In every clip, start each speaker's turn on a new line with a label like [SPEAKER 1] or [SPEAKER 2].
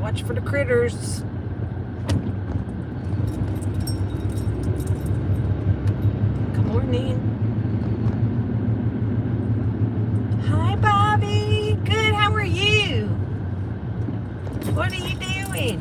[SPEAKER 1] Watch for the critters. Good morning. Hi, Bobby. Good. How are you? What are you doing?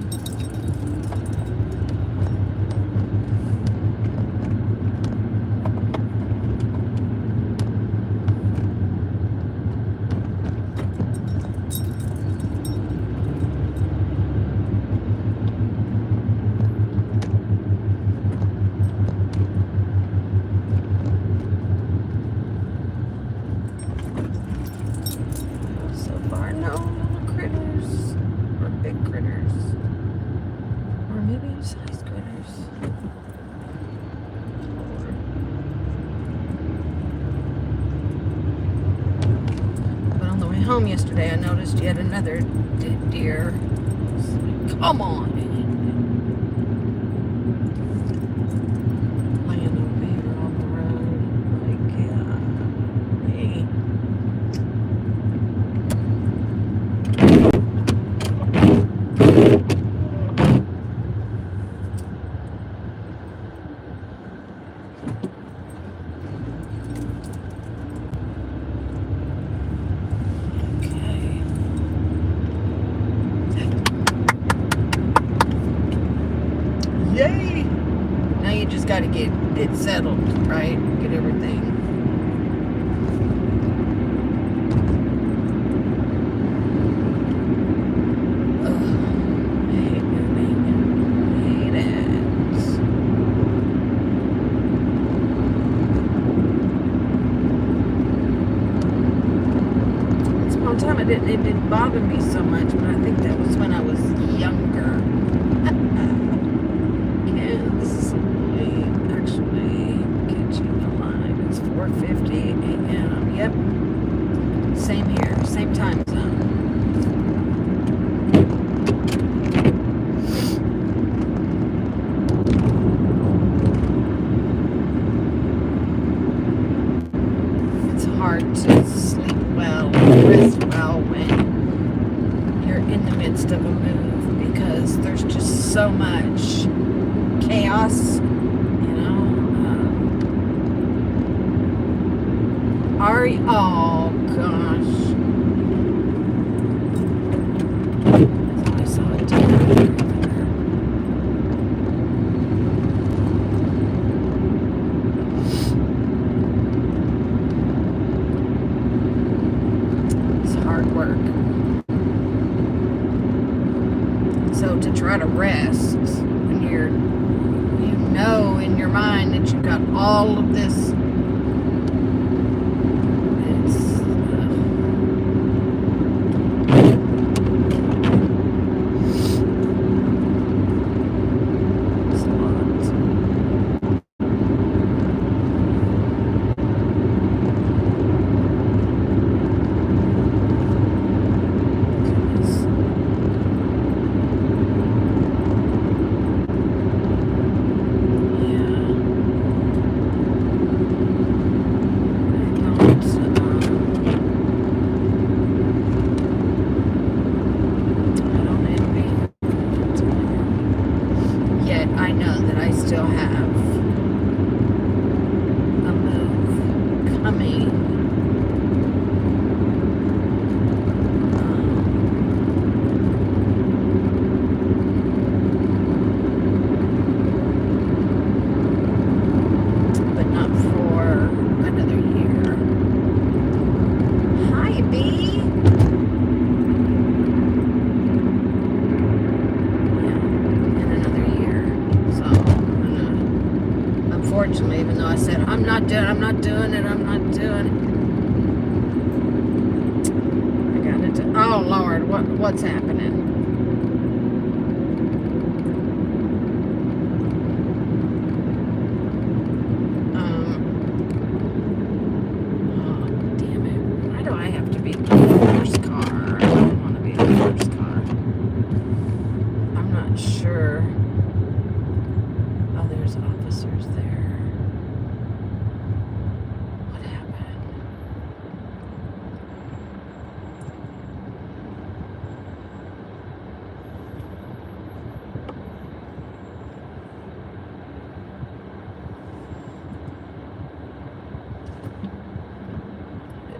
[SPEAKER 1] So far, no little critters or big critters or medium-sized critters. But on the way home yesterday, I noticed yet another dead deer. It's like, come on. Laying over here on the road. Like, yeah. Hey. Yay! Now you just got to get it settled, right? Get everything. Ugh. I hate moving. I hate it. Once upon a time, it didn't bother me so much, but I think that was when I was younger. Catching the line. It's 4:50 a.m. Yep. Same here. Same time zone. It's hard to sleep well, rest well when you're in the midst of a move because there's just so much chaos. Oh gosh. I saw it too. It's hard work. So to try to rest when you know in your mind that you've got all of this. I know that I still have a move coming. But not for another year. Hi, B. Unfortunately, even though I said, I'm not doing it. I got it. Oh, Lord, what's happening? Oh, damn it. Why do I have to be in the first car? I don't want to be in the first car. I'm not sure. Oh, there's officers there. What happened?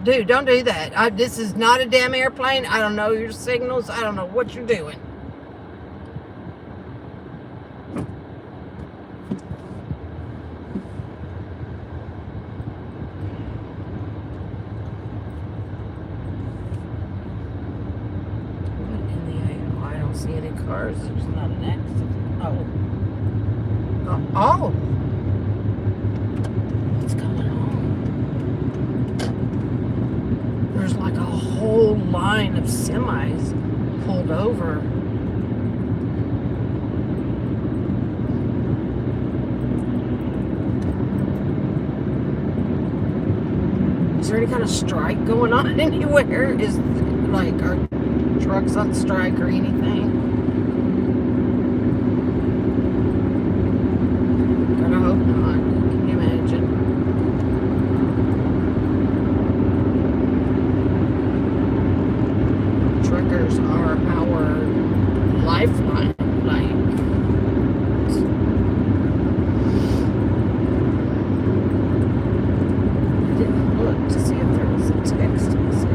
[SPEAKER 1] Dude, don't do that. This is not a damn airplane. I don't know your signals. I don't know what you're doing. I don't see any cars. There's not an accident. Oh. What's going on? There's like a whole line of semis pulled over. Is there any kind of strike going on anywhere? Is like our trucks on strike or anything? Gotta hope not. Can you imagine? Truckers are our lifeline. I didn't look to see if there was a text message.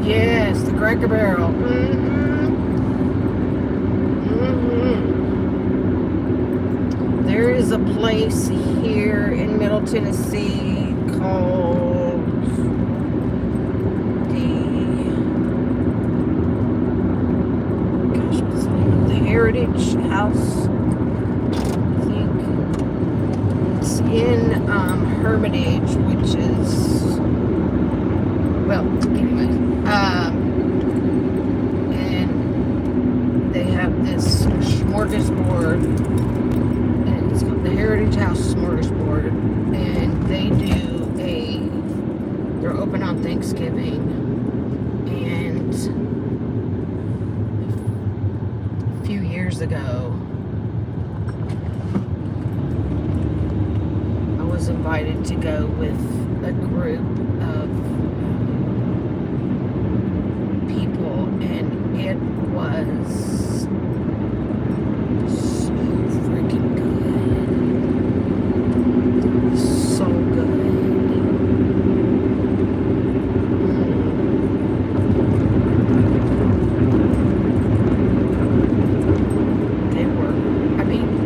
[SPEAKER 1] Yes, the Cracker Barrel. There is a place here in Middle Tennessee called what's the name of the Heritage House? I think it's in Hermitage, which is, well, anyway. And they have this smorgasbord, and it's called the Heritage House Smorgasbord, and they're open on Thanksgiving, and a few years ago, I was invited to go with a group of people, and it was so freaking good. So good.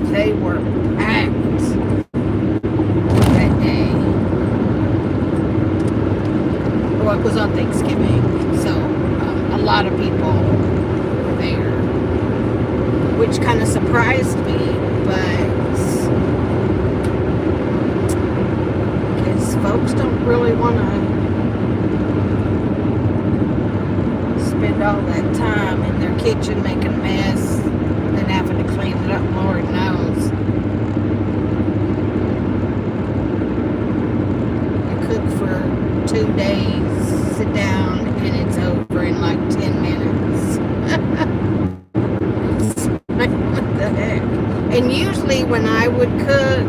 [SPEAKER 1] They were packed that day. Well, it was on Thanksgiving, so a lot of people were there, which kind of surprised me, but because folks don't really want to spend all that time in their kitchen making a mess and having to clean it up, Lord knows. You cook for 2 days, sit down, and it's over in like 10 minutes. What the heck? And usually when I would cook,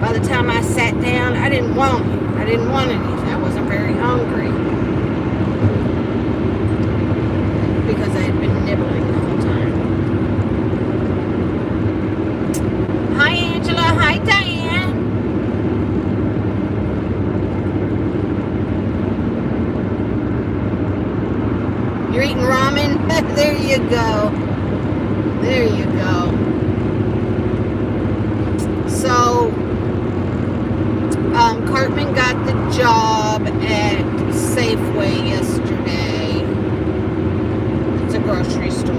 [SPEAKER 1] by the time I sat down, I didn't want anything. I wasn't very hungry because I had been nibbling the whole time. Hi, Angela. Hi, Diane. You're eating ramen? There you go. There you go. So, Cartman got the job at Safeway yesterday. It's a grocery store.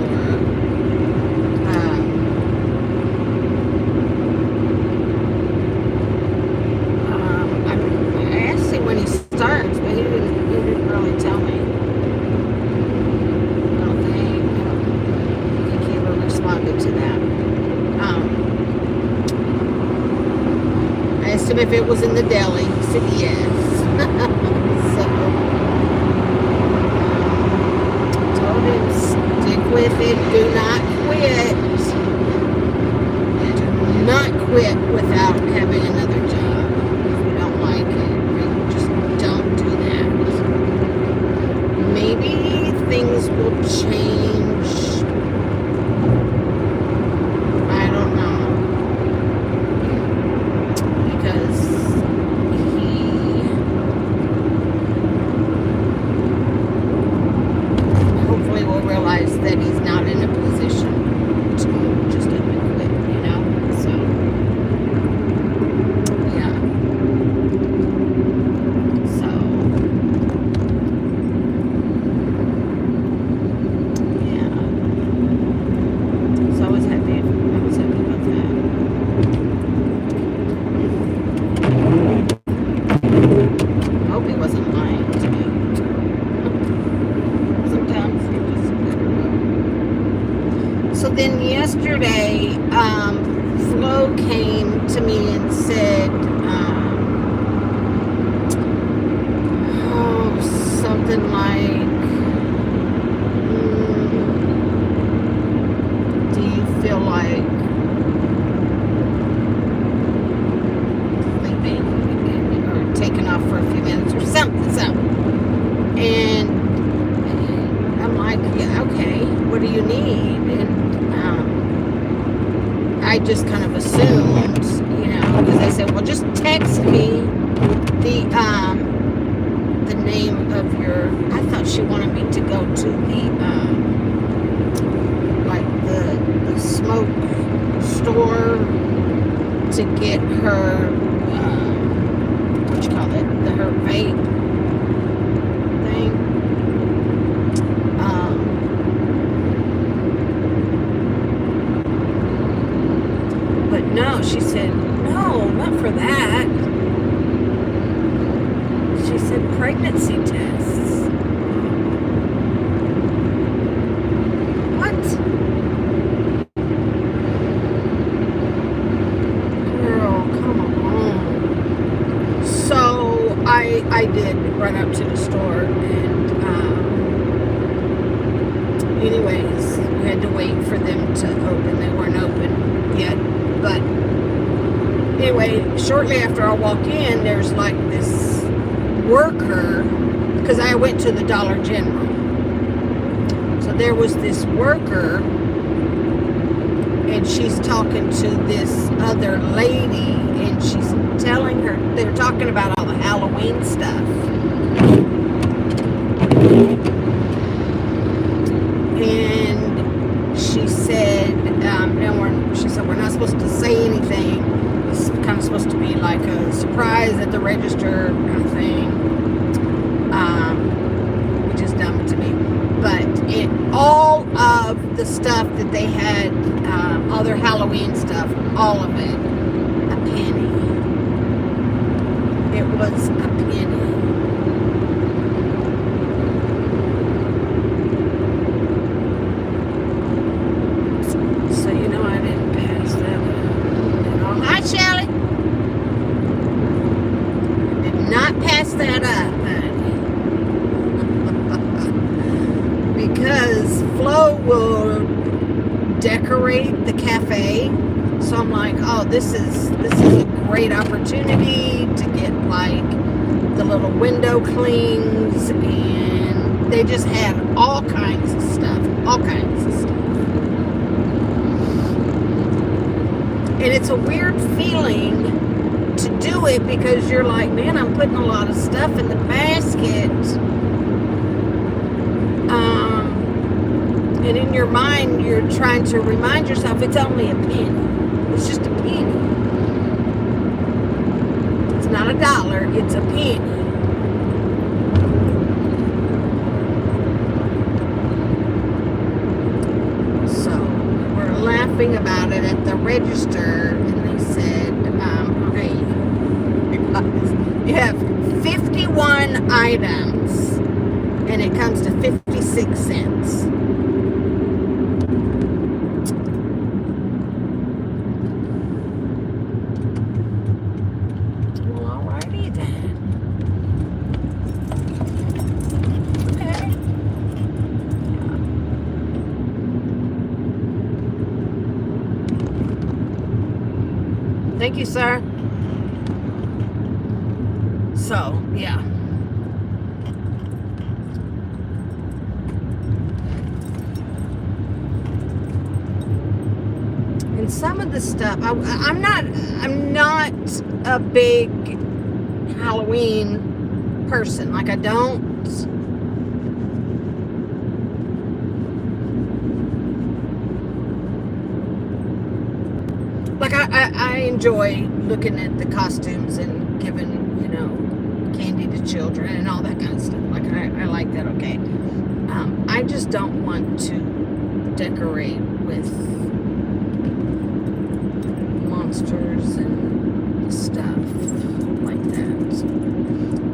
[SPEAKER 1] I asked him when he starts, but he didn't really tell me. I don't think he ever responded to that. I asked him if it was in the deli. He said yes.
[SPEAKER 2] So, told him, stick with it, do not quit. Do not quit without having another job. If you don't like it, just don't do that. Maybe things will change. I don't know. Because he hopefully will realize that he's not in a position to just up and quit, you know? So, yeah. So, yeah. So I was happy about that. I hope he wasn't lying to me. Sometimes you just never know. So then yesterday, Flo came to me and said, something like, do you feel like sleeping or taking off for a few minutes or something? And I'm like, yeah, okay, what do you need? And I just kind of assumed, because they said, well, just text me the name of your. I thought she wanted me to go to the smoke store to get her her vape thing. But no, she said, no, not for that. She said pregnancy tests. What? Girl, come on. So I did run up to the store and anyways, we had to wait for them to open. They weren't open yet. But anyway, shortly after I walk in, there's like this worker, because I went to the Dollar General. So there was this worker, and she's talking to this other lady, and she's telling her, they're talking about all the Halloween stuff. And she said, we're not supposed to say anything. It's kind of supposed to be like a surprise at the register kind of thing, which is dumb to me. But all of the stuff that they had, all their Halloween stuff, all of it, a penny. It was a penny. So I didn't pass that up. Hi, Shelly. Did not pass that up, honey. Because Flo will decorate the cafe. So I'm like, oh, this is a great opportunity to get like the little window clings, and they just had all kinds of stuff. And it's a weird feeling to do it because you're like, man, I'm putting a lot of stuff in the basket. And in your mind, you're trying to remind yourself it's only a penny. It's just a penny. It's not $1, it's a penny. Laughing about it at the register, and they said, okay, you have 51 items and it comes to 56 cents. Well, alrighty then. Thank you, sir. So, yeah. And some of the stuff, I'm not a big Halloween person. Like, I don't. Like, I enjoy looking at the costumes and giving, candy to children and all that kind of stuff. Like, I like that, okay. I just don't want to decorate with monsters and stuff like that.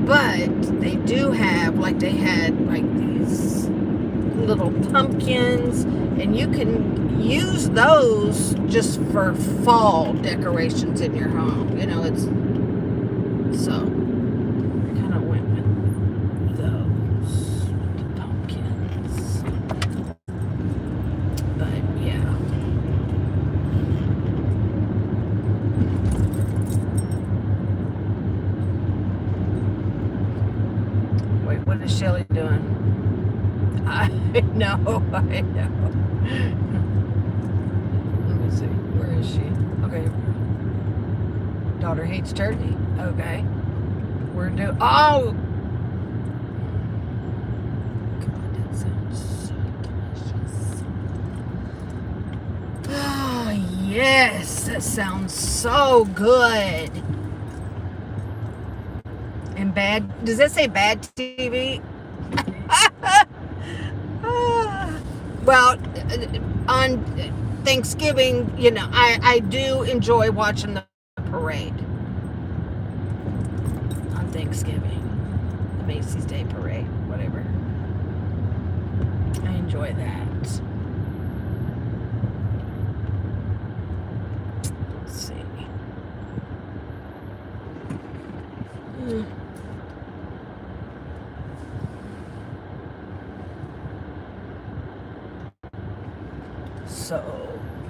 [SPEAKER 2] But they do have, like, they had, like, these little pumpkins, and you can use those just for fall decorations in your home. It's so I kind of went with those pumpkins. But yeah. Wait, what is Shelly doing? I know. Let me see. Where is she? Okay. Daughter hates turkey. Okay. Oh! God, that sounds so delicious. Oh, yes. That sounds so good. And bad. Does that say bad TV? Well, on Thanksgiving, I do enjoy watching the parade on Thanksgiving, the Macy's Day Parade, whatever. I enjoy that. Let's see. So,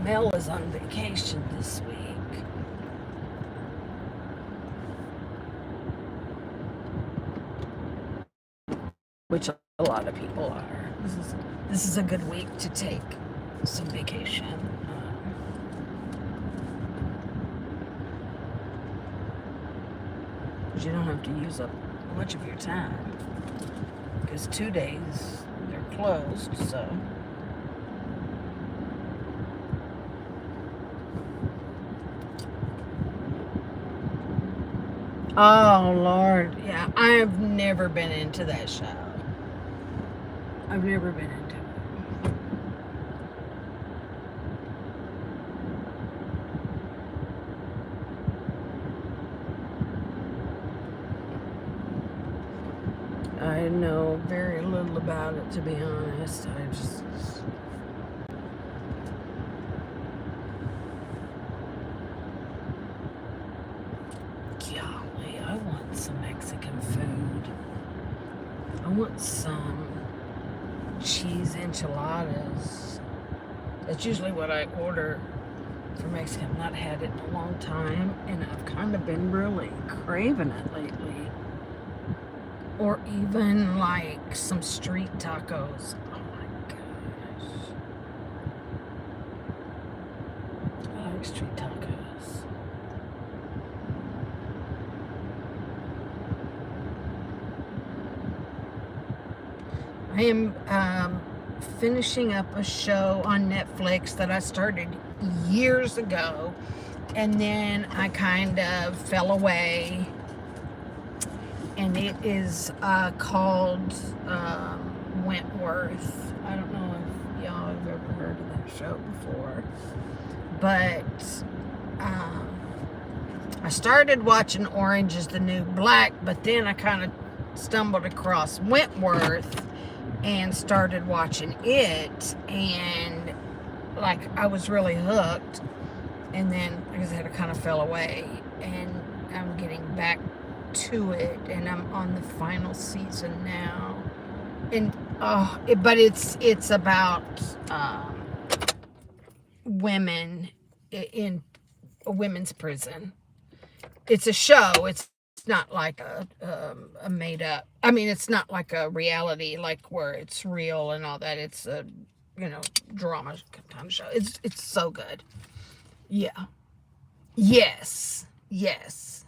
[SPEAKER 2] Mel is on vacation this week. Which a lot of people are. This is a good week to take some vacation. You don't have to use up much of your time. Because 2 days they're closed, so. Oh, Lord. Yeah, I've never been into that show. I've never been into it. I know very little about it, to be honest. Golly, I want some Mexican food. I want some cheese enchiladas. That's usually what I order for Mexican. I've not had it in a long time, and I've kind of been really craving it lately. Or even like some street tacos. Oh my gosh. I like street tacos. I am finishing up a show on Netflix that I started years ago, and then I kind of fell away. And it is called Wentworth. I don't know if y'all have ever heard of that show before. But I started watching Orange is the New Black, but then I kind of stumbled across Wentworth and started watching it. And, like, I was really hooked. And then, like I said, I kind of fell away. And I'm getting back to it, and I'm on the final season now, and but it's about women in a women's prison. It's a show. It's not like a made up. I mean, it's not like a reality, like where it's real and all that. It's a drama kind of show. It's so good. Yeah. Yes. Yes.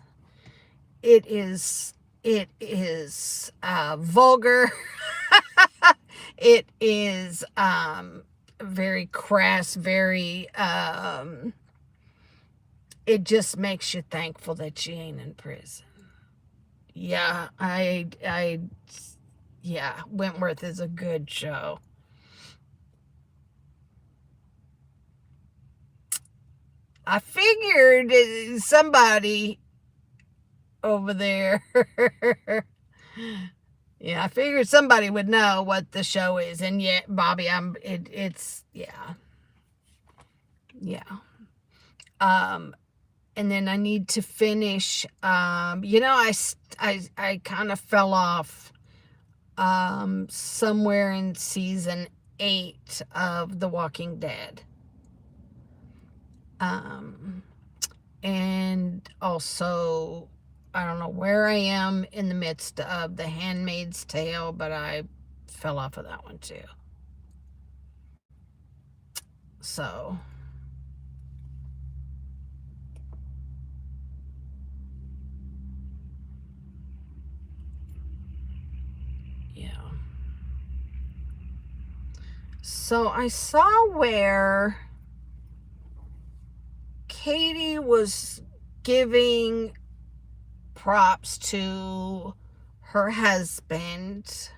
[SPEAKER 2] It is. It is vulgar. It is very crass. Very. It just makes you thankful that you ain't in prison. Yeah, yeah, Wentworth is a good show. I figured somebody over there. Yeah, I figured somebody would know what the show is, and yet, Bobby, it's yeah, yeah. And then I need to finish. I kind of fell off somewhere in season 8 of The Walking Dead. And also, I don't know where I am in the midst of The Handmaid's Tale, but I fell off of that one too. So, yeah. So I saw where Katie was giving props to her husband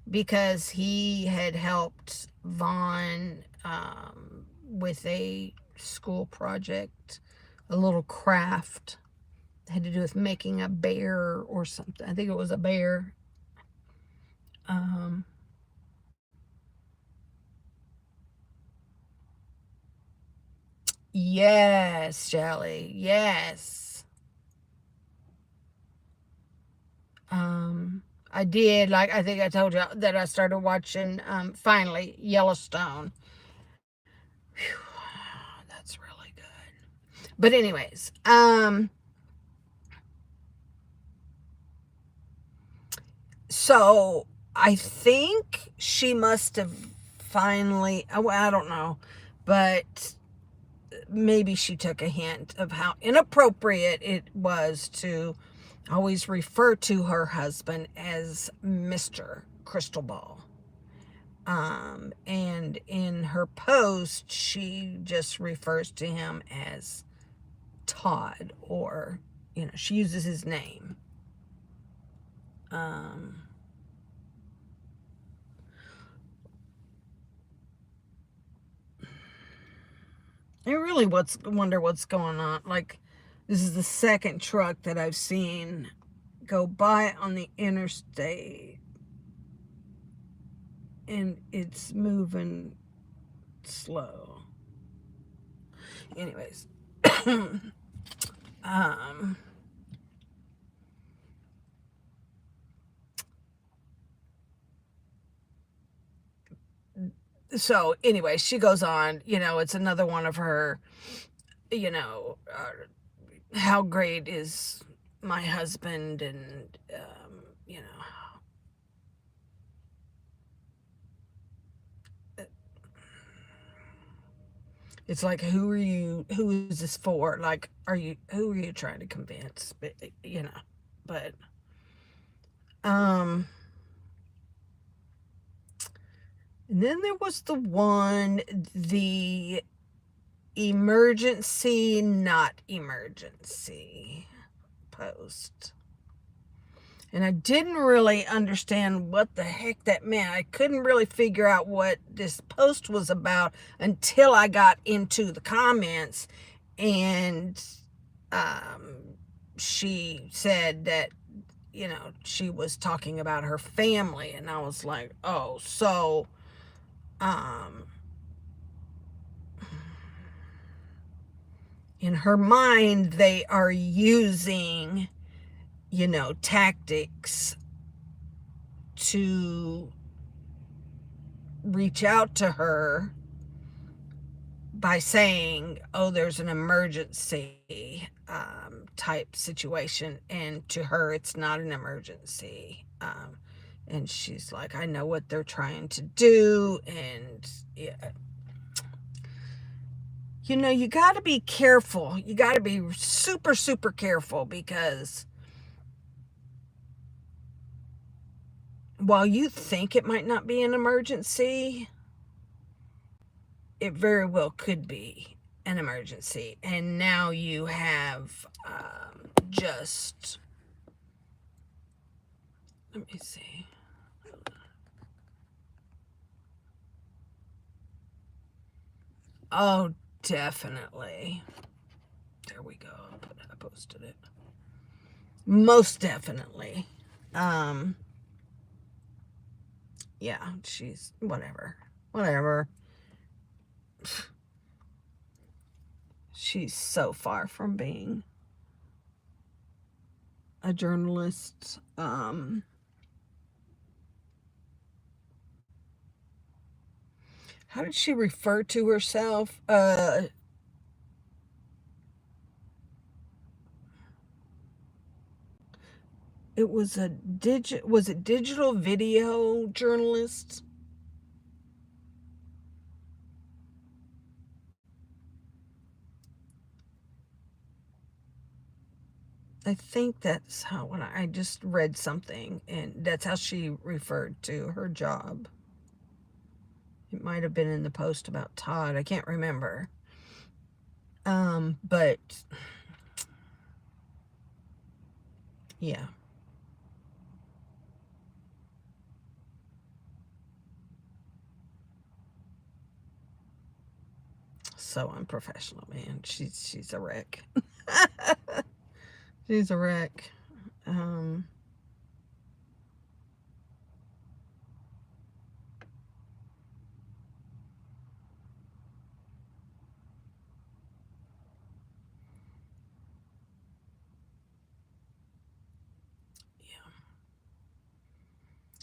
[SPEAKER 2] because he had helped Vaughn with a school project, a little craft. It had to do with making a bear or something. I think it was a bear. Yes, Shelley. Yes. I did. Like, I think I told you that I started watching, finally, Yellowstone. Whew, that's really good. But anyways, so I think she must have finally, well, I don't know, but maybe she took a hint of how inappropriate it was to always refer to her husband as Mr. Crystal Ball. And in her post, she just refers to him as Todd, or, she uses his name. I really wonder what's going on. Like, this is the second truck that I've seen go by on the interstate, and it's moving slow. Anyways, so anyway, she goes on, it's another one of her, how great is my husband, and, it's like, who is this for? Like, who are you trying to convince? But, but, and then there was the emergency, not emergency post. And I didn't really understand what the heck that meant. I couldn't really figure out what this post was about until I got into the comments, and she said that, she was talking about her family, and I was like, oh, so, in her mind, they are using, tactics to reach out to her, by saying, oh, there's an emergency type situation, and to her it's not an emergency. And she's like, I know what they're trying to do. And yeah, you know, you got to be careful. You got to be super, super careful, because while you think it might not be an emergency, it very well could be an emergency. And now you have just, let me see. Oh, definitely. There we go. I posted it. Most definitely. Yeah, she's whatever. Whatever. She's so far from being a journalist. How did she refer to herself? It was was it digital video journalist? I think that's how, when I just read something, and that's how she referred to her job. It might have been in the post about Todd. I can't remember. But yeah. So unprofessional, man. She's a wreck. She's a wreck. Um, yeah.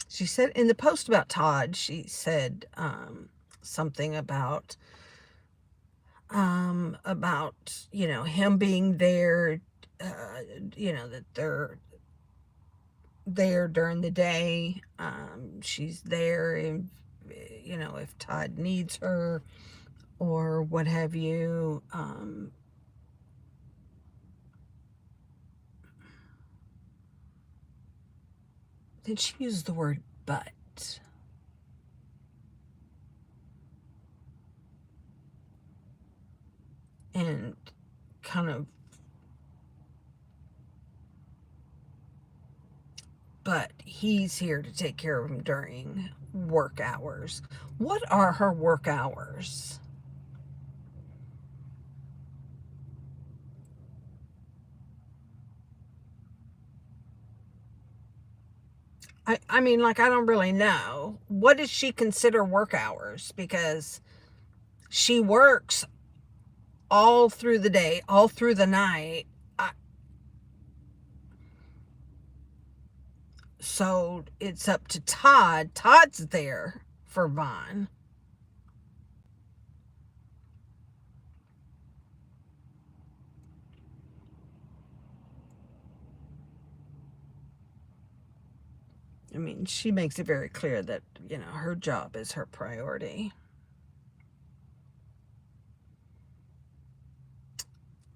[SPEAKER 2] She said in the post about Todd, she said something about, you know, him being there, you know, that they're there during the day. She's there if, you know, if Todd needs her or what have you. Then she used the word but. And kind of, but he's here to take care of him during work hours. What are her work hours? I mean, like, I don't really know. What does she consider work hours? Because she works all through the day, all through the night. So it's up to Todd. Todd's there for Vaughn. I mean, she makes it very clear that, you know, her job is her priority.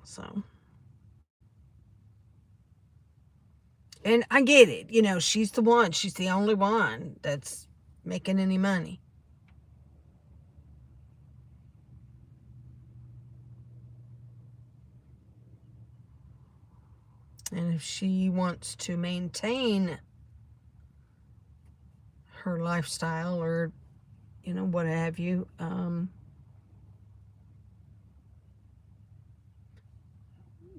[SPEAKER 2] So, and I get it. You know, she's the one. She's the only one that's making any money. And if she wants to maintain her lifestyle, or, you know, what have you,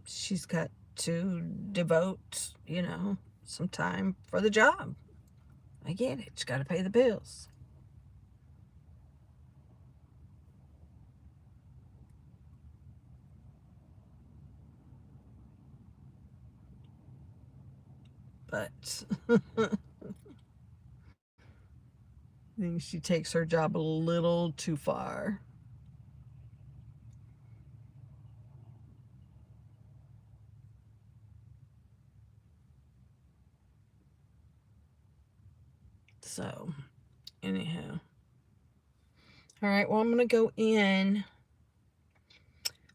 [SPEAKER 2] she's got to devote, you know, some time for the job. I get it. She's got to pay the bills. But I think she takes her job a little too far. So, anyhow. All right, well, I'm going to go in.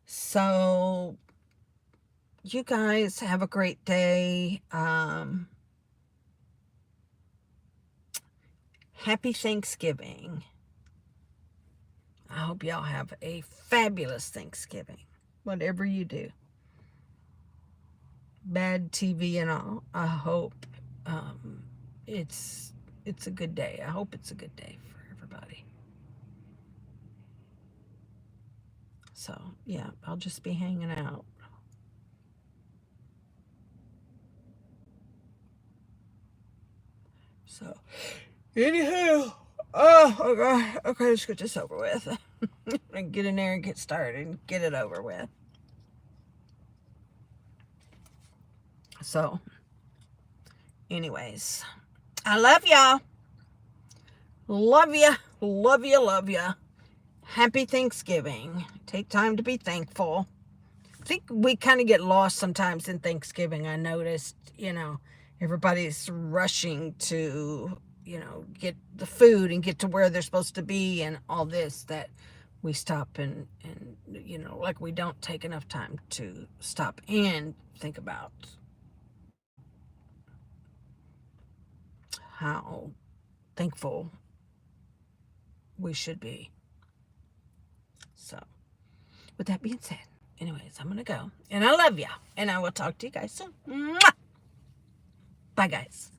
[SPEAKER 2] So, you guys have a great day. Happy Thanksgiving. I hope y'all have a fabulous Thanksgiving, whatever you do. Bad TV and all. I hope it's a good day. I hope it's a good day for everybody. So, yeah, I'll just be hanging out. So, anyhow, okay, let's get this over with. And get in there and get started and get it over with. So, anyways, I love y'all. Love ya, love ya, love ya. Happy Thanksgiving. Take time to be thankful. I think we kind of get lost sometimes in Thanksgiving. I noticed, everybody's rushing to, get the food and get to where they're supposed to be and all this, that we stop and like we don't take enough time to stop and think about how thankful we should be. So, with that being said, anyways, I'm going to go. And I love ya. And I will talk to you guys soon. Mwah! Bye, guys.